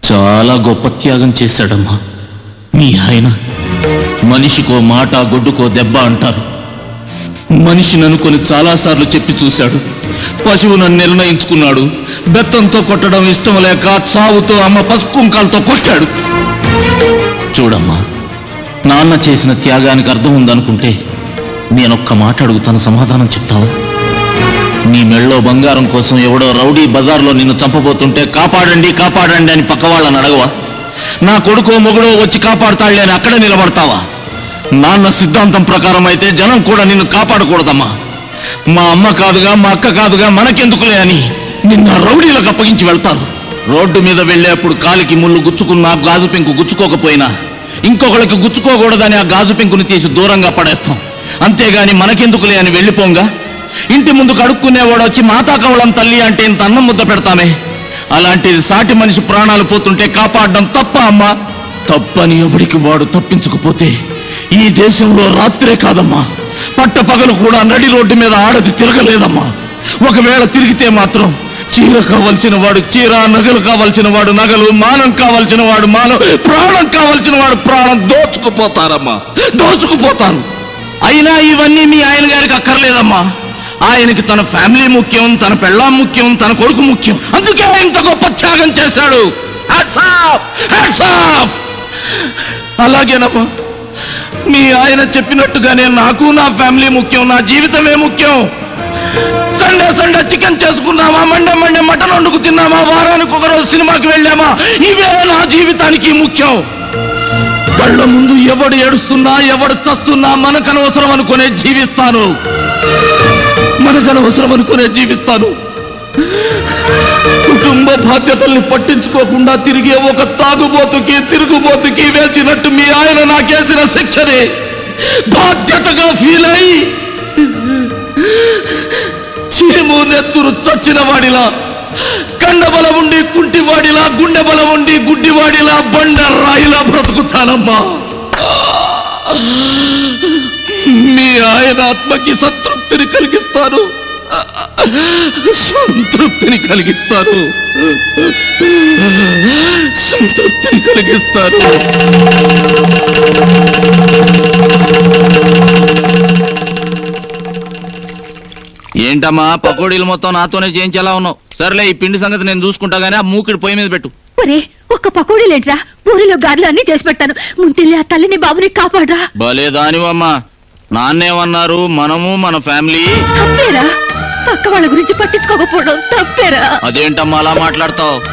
చాలా గొప్ప త్యాగం చేశాడమ్మా మీ ఆయన. మనిషికో మాట గొడ్డుకో దెబ్బ అంటారు. మనిషిని అనుకొని చాలాసార్లు చెప్పి చూశాడు. పశువును నిర్ణయించుకున్నాడు. బెత్తంతో కొట్టడం ఇష్టం లేక చావుతో అమ్మ పసుపు కుంకాలతో కొట్టాడు. చూడమ్మా, నాన్న చేసిన త్యాగానికి అర్థం ఉందనుకుంటే నేనొక్క మాట అడుగుతాను, సమాధానం చెప్తావా? నీ మెళ్ళో బంగారం కోసం ఎవడో రౌడీ బజార్లో నిన్ను చంపబోతుంటే కాపాడండి కాపాడండి అని పక్క వాళ్ళని అడగవా? నా కొడుకో మొగుడో వచ్చి కాపాడుతాళ్లే అని అక్కడే నిలబడతావా? నాన్న సిద్ధాంతం ప్రకారం అయితే జనం కూడా నిన్ను కాపాడకూడదమ్మా. మా అమ్మ కాదుగా, మా అక్క కాదుగా, మనకెందుకులే అని నిన్న రౌడీలకు అప్పగించి వెళ్తారు. రోడ్డు మీద వెళ్లేప్పుడు కాలికి ముళ్ళు గుచ్చుకున్నా గాజు పెంకు గుచ్చుకోకపోయినా ఇంకొకళ్ళకి గుచ్చుకోకూడదని ఆ గాజు పెంకుని తీసి దూరంగా పడేస్తాం. అంతేగాని మనకెందుకులే అని వెళ్ళిపోంగా ఇంటి ముందు కడుక్కునేవాడు వచ్చి మాతాకవళం తల్లి అంటే ఇంత అన్నం ముద్ద పెడతామే. అలాంటిది సాటి మనిషి ప్రాణాలు పోతుంటే కాపాడడం తప్ప అమ్మా? తప్పని ఎవడికి వాడు తప్పించుకుపోతే ఈ దేశంలో రాత్రే కాదమ్మా, పట్ట పగలు కూడా నడి రోడ్డు మీద ఆడది తిరగలేదమ్మా. ఒకవేళ తిరిగితే మాత్రం చీర కావలసిన వాడు చీర, నగలు కావలసిన వాడు నగలు, మానం కావలసిన వాడు మానం, ప్రాణం కావలసిన వాడు ప్రాణం దోచుకుపోతారమ్మా, దోచుకుపోతారు. అయినా ఇవన్నీ మీ ఆయన గారికి అక్కర్లేదమ్మా. ఆయనకి తన ఫ్యామిలీ ముఖ్యం, తన పెళ్ళాం ముఖ్యం, తన కొడుకు ముఖ్యం. అందుకే ఇంత గొప్ప త్యాగం చేశాడు. Hats off, hats off. అలాగేనమ్మా, మీ ఆయన చెప్పినట్టుగానే నాకు నా ఫ్యామిలీ ముఖ్యం, నా జీవితమే ముఖ్యం. సండే సండే చికెన్ చేసుకున్నామా, మండే మండే మటన్ వండుకు తిన్నామా, వారానికి ఒకరోజు సినిమాకి వెళ్ళామా, ఇవే నా జీవితానికి ముఖ్యం. కళ్ళ ముందు ఎవడు ఏడుస్తున్నా ఎవడు చస్తున్నా మనకనవసరం అనుకునే జీవిస్తాను, మనకనవసరం అనుకునే జీవిస్తాను. కుటుంబ బాధ్యతల్ని పట్టించుకోకుండా తిరిగే ఒక తాగుబోతుకి తిరుగుబోతుకి వేసినట్టు మీ ఆయన నాకేసిన శిక్షని బాధ్యతగా ఫీల్ అయి చీము నెత్తురు చచ్చిన వాడిలా, కండ బలం ఉండి కుంటివాడిలా, గుండె బలం ఉండి గుడ్డివాడిలా, బండ రాయిలా బ్రతుకుతానమ్మా. మీ ఆయన ఆత్మకి సంతృప్తిని కలిగిస్తాను, సంతృప్తిని కలిగిస్తాను, సంతృప్తిని కలిగిస్తాను. ఏంటమ్మా పకోడీలు మొత్తం నాతోనే చేయించేలా ఉన్నావు? సర్లే, ఈ పిండి సంగతి నేను చూసుకుంటా గానీ ఆ మూకిడి పొయ్యి మీద పెట్టు. ఒరే, ఒక్క పకోడీ లేట్రా, ఊరిలో గారెలు అన్ని చేసి పెట్టాను. ముందు ఆ తల్లిని బాబుని కాపాడరా. భలే దానివమ్మా. నాన్నేమన్నారు? మనము మన ఫ్యామిలీ. తప్పేరా, పక్క వాళ్ళ గురించి పట్టించుకోకపోవడం తప్పేరా. అదేంటమ్మా అలా మాట్లాడతావు?